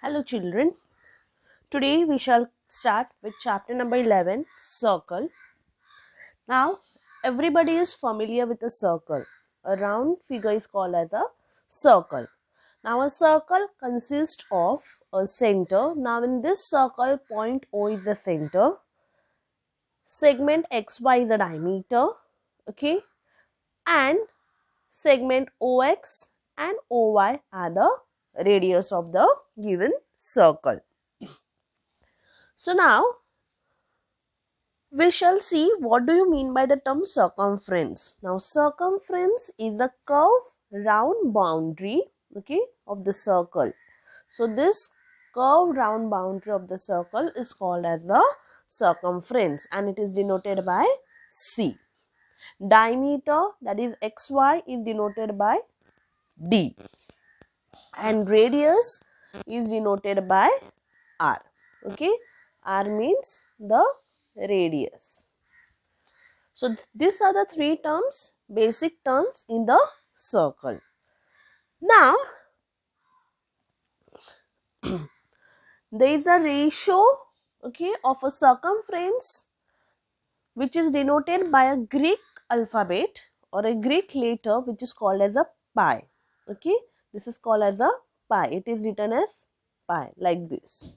Hello children, today we shall start with chapter number 11, circle. Now everybody is familiar with a circle. A round figure is called as a circle. Now a circle consists of a center. Now in this circle, point O is the center. Segment XY is the diameter. Okay. And segment OX and OY are the radius of the given circle. So now we shall see what do you mean by the term circumference. Now circumference is a curved round boundary, okay, of the circle. So this curved round boundary of the circle is called as the circumference and it is denoted by C. Diameter, that is XY, is denoted by D and radius is denoted by R. Okay, R means the radius. So these are the three terms, basic terms in the circle. Now there is a ratio, okay, of a circumference which is denoted by a Greek alphabet or a Greek letter which is called as a pi. Okay, this is called as a pi. It is written as pi like this.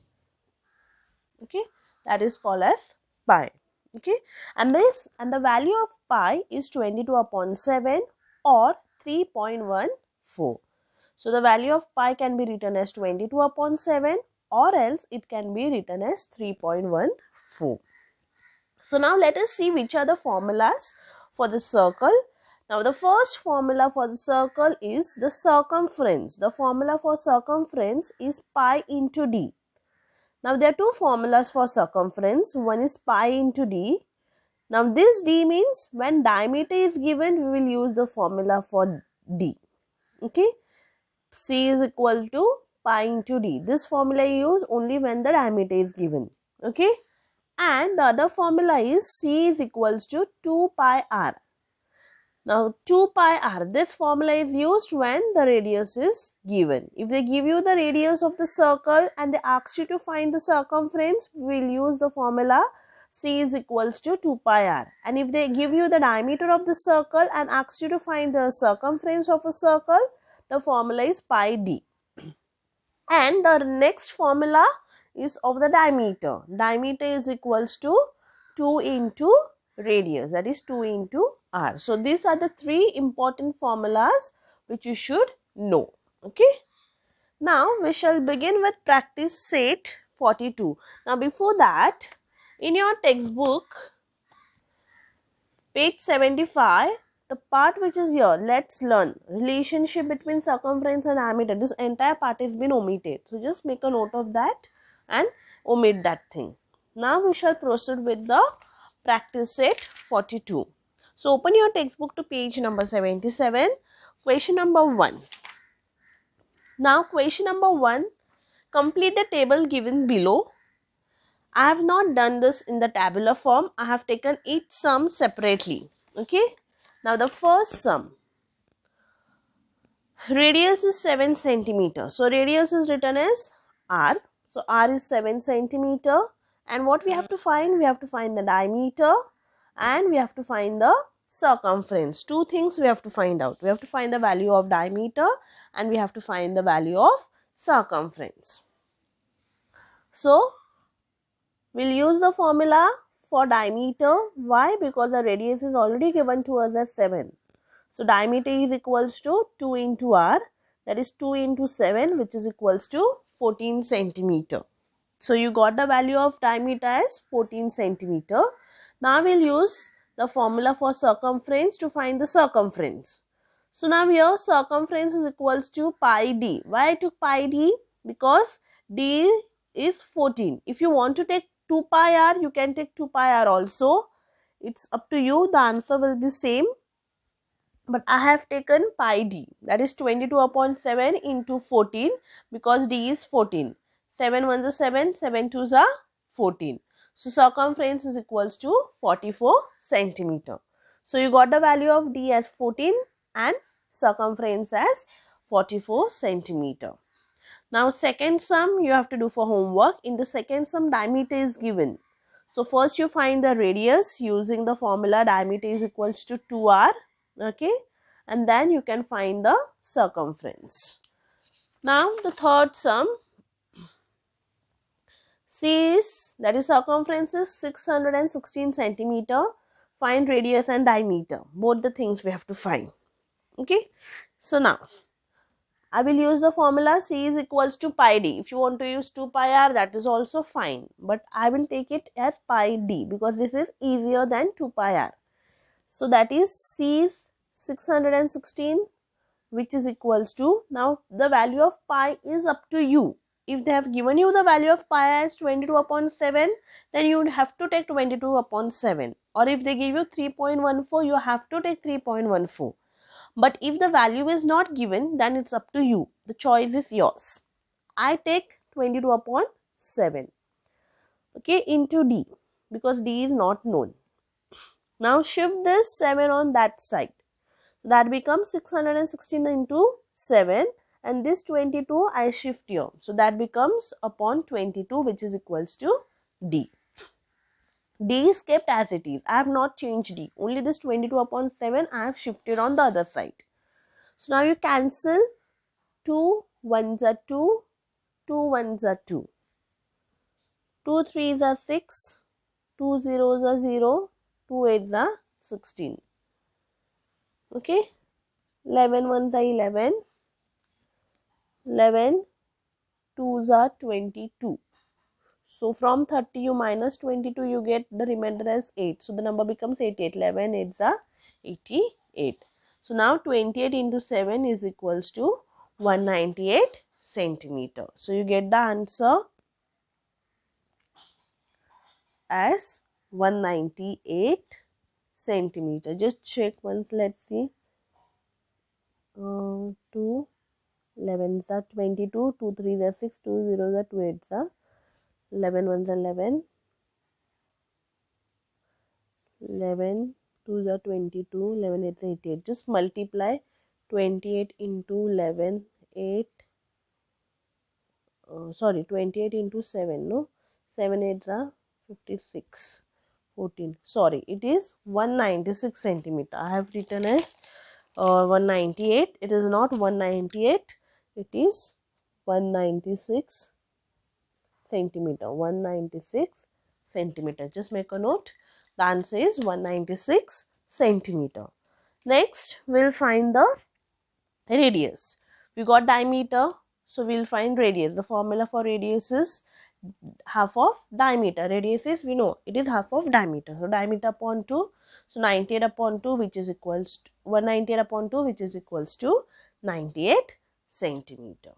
Okay, that is called as pi. Okay, and the value of pi is 22 upon 7 or 3.14. So the value of pi can be written as 22 upon 7 or else it can be written as 3.14. So now let us see which are the formulas for the circle. Now the first formula for the circle is the circumference. The formula for circumference is pi into d. Now there are two formulas for circumference. One is pi into d. Now this d means when diameter is given, we will use the formula for d. Okay, C is equal to pi into d. This formula you use only when the diameter is given. Okay, and the other formula is C is equals to 2 pi r. Now 2 pi r, this formula is used when the radius is given. If they give you the radius of the circle and they ask you to find the circumference, we will use the formula C is equals to 2 pi r. And if they give you the diameter of the circle and ask you to find the circumference of a circle, the formula is pi d. And the next formula is of the diameter. Diameter is equals to 2 into radius, that is 2 into r. So these are the three important formulas which you should know. Okay. Now we shall begin with practice set 42. Now before that, in your textbook, page 75, the part which is here, let's learn relationship between circumference and diameter. This entire part has been omitted. So just make a note of that and omit that thing. Now we shall proceed with the practice set 42. So open your textbook to page number 77. Question number 1. Now question number 1, complete the table given below. I have not done this in the tabular form. I have taken each sum separately. Okay. Now the first sum. Radius is 7 centimeter. So radius is written as r. So r is 7 centimeter. And what we have to find? We have to find the diameter and we have to find the circumference. Two things we have to find out. We have to find the value of diameter and we have to find the value of circumference. So we'll use the formula for diameter. Why? Because the radius is already given to us as 7. So diameter is equals to 2 into r, that is 2 into 7, which is equals to 14 centimeter. So you got the value of diameter as 14 centimeter. Now we'll use the formula for circumference to find the circumference. So now here circumference is equals to pi d. Why I took pi d? Because d is 14. If you want to take 2 pi r, you can take 2 pi r also. It's up to you. The answer will be same. But I have taken pi d, that is 22 upon 7 into 14 because d is 14. 7 1s are 7, 7 2s are 14. So circumference is equals to 44 centimeter. So you got the value of d as 14 and circumference as 44 centimeter. Now second sum you have to do for homework. In the second sum, diameter is given. So first you find the radius using the formula diameter is equals to 2r. Okay, and then you can find the circumference. Now the third sum, C is, that is circumference is 616 centimeter. Find radius and diameter. Both the things we have to find. Okay, so now I will use the formula C is equals to pi d. If you want to use 2 pi r, that is also fine. But I will take it as pi d because this is easier than 2 pi r. So that is C is 616, which is equals to, now the value of pi is up to you. If they have given you the value of pi as 22 upon 7, then you would have to take 22 upon 7. Or if they give you 3.14, you have to take 3.14. But if the value is not given, then it's up to you. The choice is yours. I take 22 upon 7. Okay, into d, because d is not known. Now shift this 7 on that side. That becomes 616 into 7, and this 22 I shift here. So that becomes upon 22, which is equals to d. D is kept as it is. I have not changed d. Only this 22 upon 7 I have shifted on the other side. So now you cancel 2 1s are 2, 2 1s are 2. 2 3s are 6, 2 0s are 0, 2 8s are 16. Okay, 11 1s are 11, 11 2s are 22. So from 30 you minus 22, you get the remainder as 8. So the number becomes 88. 11 8s are 88. So now 28 into 7 is equals to 198 centimeter. So you get the answer as 198 centimeter. Just check once, let's see. 2 11s are 22, 2 3s are 6, 2 0s are 2 8s are 11 1s are 11, 11 2s are 22, 11 8s are 88. Just multiply 28 into 11, 8, 28 into 7, no, 7 8s are 56, 14, sorry, it is 196 centimeter. I have written as 198, it is not 198, it is 196 centimeter. 196 centimeter. Just make a note. The answer is 196 centimeter. Next, we'll find the radius. We got diameter, so we'll find radius. The formula for radius is half of diameter. Radius is, we know, it is half of diameter. So diameter upon 2. So 98 upon 2, which is equals to 198 upon 2, which is equals to 98 centimeter.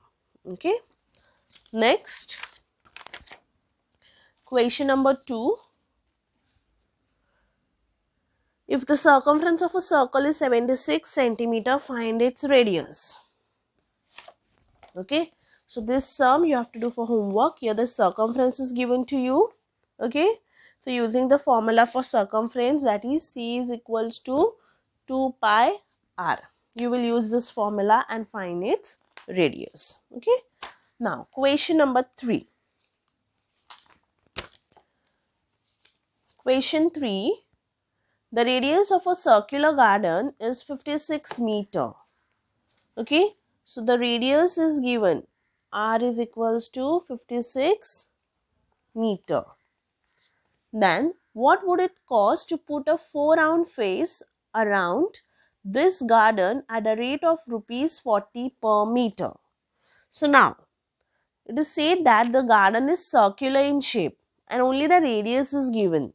Okay. Next, question number 2. If the circumference of a circle is 76 centimeter, find its radius. Okay. So this sum you have to do for homework. Here the circumference is given to you. Okay. So using the formula for circumference, that is C is equals to 2 pi r. You will use this formula and find its radius. Okay. Now question number 3. Question 3. The radius of a circular garden is 56 meter. Okay. So the radius is given. R is equals to 56 meter. Then what would it cost to put a 4-round face around this garden at a rate of rupees 40 per meter? So now it is said that the garden is circular in shape and only the radius is given.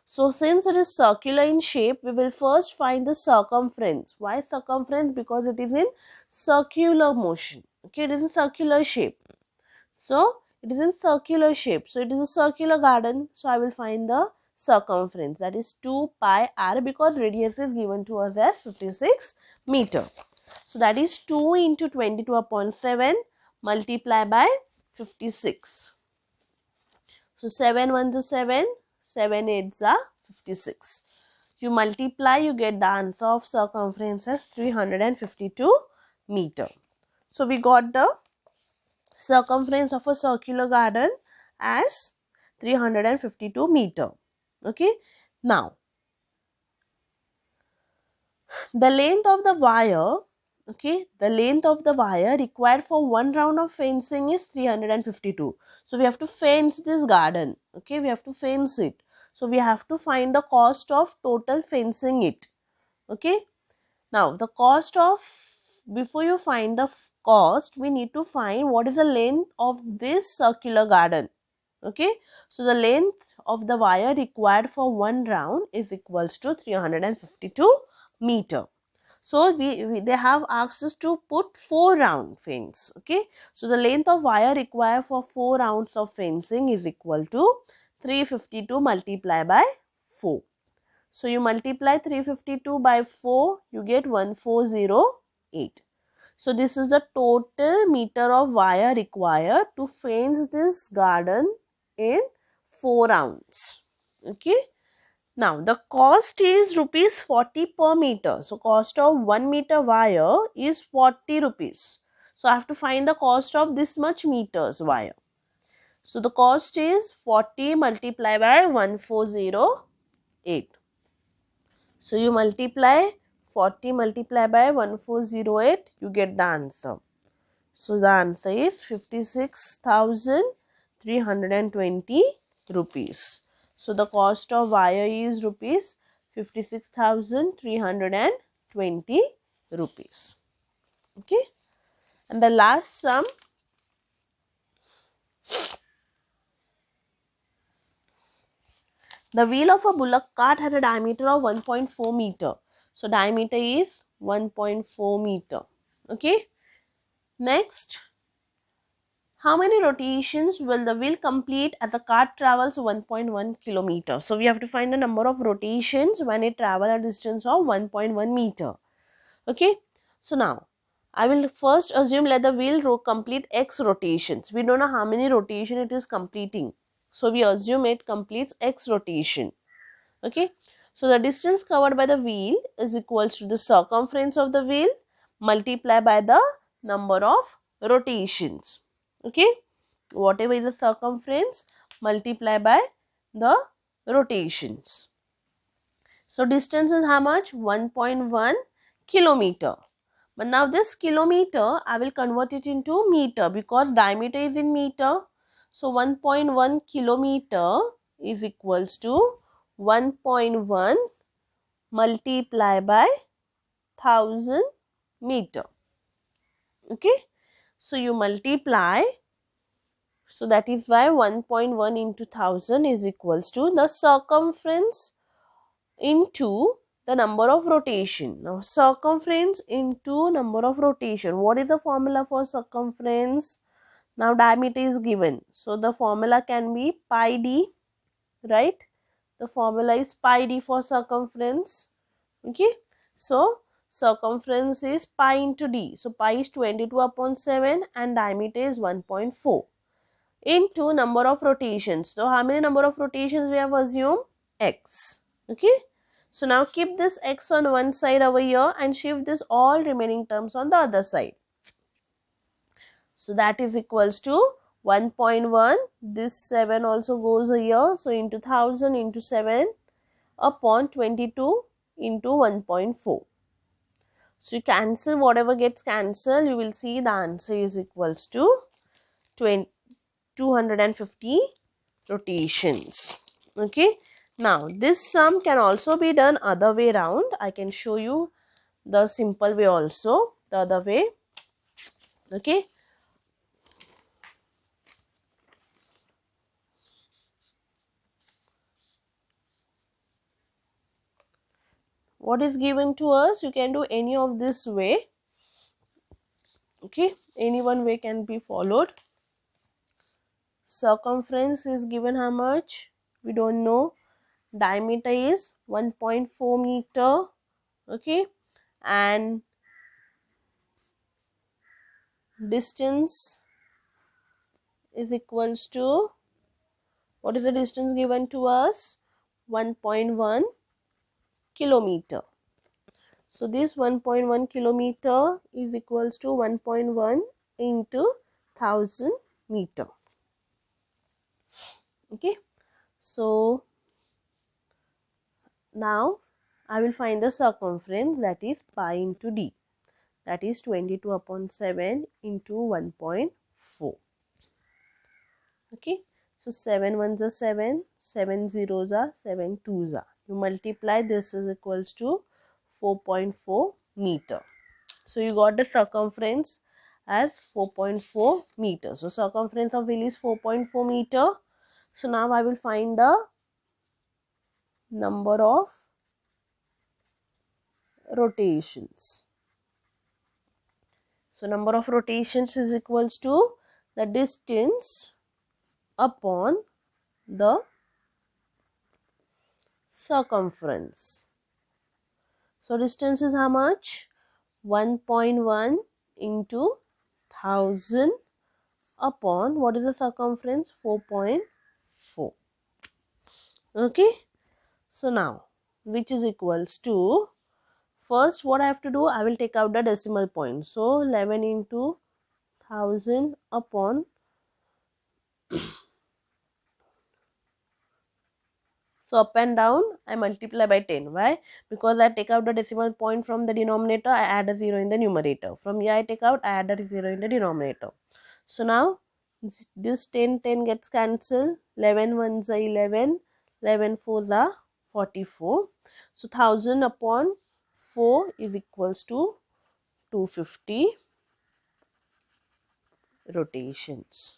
So since it is circular in shape, we will first find the circumference. Why circumference? Because it is in circular motion. Okay, it is in circular shape. So it is in circular shape. So it is a circular garden. So I will find the circumference, that is 2 pi r, because radius is given to us as 56 meter. So that is 2 into 22 upon 7 multiply by 56. So 7 1s are 7, 7 8s are 56. You multiply, you get the answer of circumference as 352 meter. So we got the circumference of a circular garden as 352 meter. Okay. Now, the length of the wire, okay, the length of the wire required for one round of fencing is 352. So we have to fence this garden. Okay, we have to fence it. So we have to find the cost of total fencing it. Okay. Now the cost of, before you find the cost, we need to find what is the length of this circular garden. Okay. So the length of the wire required for one round is equals to 352 meter. So they have asked us to put 4 round fence. Okay. So the length of wire required for 4 rounds of fencing is equal to 352 multiplied by 4. So you multiply 352 by 4, you get 1408. So this is the total meter of wire required to fence this garden in 4 rounds. Okay. Now the cost is rupees 40 per meter. So cost of 1 meter wire is 40 rupees. So I have to find the cost of this much meters wire. So the cost is 40 multiplied by 1408. So you multiply 40 multiplied by 1408, you get the answer. So the answer is 56,320 rupees. So the cost of wire is rupees 56,320 rupees. Okay. And the last sum, the wheel of a bullock cart has a diameter of 1.4 meter. So diameter is 1.4 meter. Okay. Next, how many rotations will the wheel complete as the cart travels 1.1 kilometer? So we have to find the number of rotations when it travels a distance of 1.1 meter. Okay. So now I will first assume let the wheel complete x rotations. We don't know how many rotation it is completing. So we assume it completes x rotation. Okay. So the distance covered by the wheel is equals to the circumference of the wheel multiplied by the number of rotations. Okay. Whatever is the circumference multiplied by the rotations. So distance is how much? 1.1 kilometer. But now this kilometer I will convert it into meter because diameter is in meter. So 1.1 kilometer is equals to 1.1 multiplied by 1000 meter. Okay. So you multiply. So that is why 1.1 into 1000 is equals to the circumference into the number of rotation. Now circumference into number of rotation. What is the formula for circumference? Now diameter is given. So the formula can be pi d, right? The formula is pi d for circumference. Okay. So circumference is pi into d. So pi is 22 upon 7 and diameter is 1.4 into number of rotations. So how many number of rotations we have assumed? X. Okay. So now keep this x on one side over here and shift this all remaining terms on the other side. So that is equals to 1.1. This 7 also goes here. So into 1000 into 7 upon 22 into 1.4. So you cancel whatever gets cancelled. You will see the answer is equals to 250 rotations. Okay. Now this sum can also be done other way round. I can show you the simple way also, the other way. Okay. What is given to us, you can do any of this way. Okay. Any one way can be followed. Circumference is given how much? We don't know. Diameter is 1.4 meter. Okay. And distance is equals to, what is the distance given to us? 1.1 kilometer. So this 1.1 kilometer is equals to 1.1 into 1000 meter. Okay, so now I will find the circumference, that is pi into d, that is 22 upon 7 into 1.4. Okay, so 7 ones are 7, 7 zeros are 7 twos are. You multiply, this is equals to 4.4 meter. So you got the circumference as 4.4 meter. So circumference of wheel is 4.4 meter. So now I will find the number of rotations. So number of rotations is equals to the distance upon the circumference. So distance is how much? 1.1 into 1000 upon, what is the circumference? 4.4. Okay, so now which is equals to, first what I have to do, I will take out the decimal point. So 11 into 1000 upon so up and down I multiply by 10. Why? Because I take out the decimal point from the denominator, I add a 0 in the numerator. From here I take out, I add a 0 in the denominator. So now this 10 gets cancelled. 11 ones are 11, 11 fours are 44. So 1000 upon 4 is equals to 250 rotations.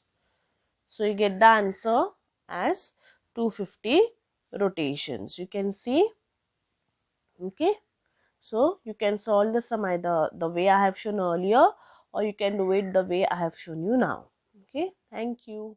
So you get the answer as 250 rotations. You can see. Okay, so you can solve the sum either the way I have shown earlier, or you can do it the way I have shown you now. Okay, thank you.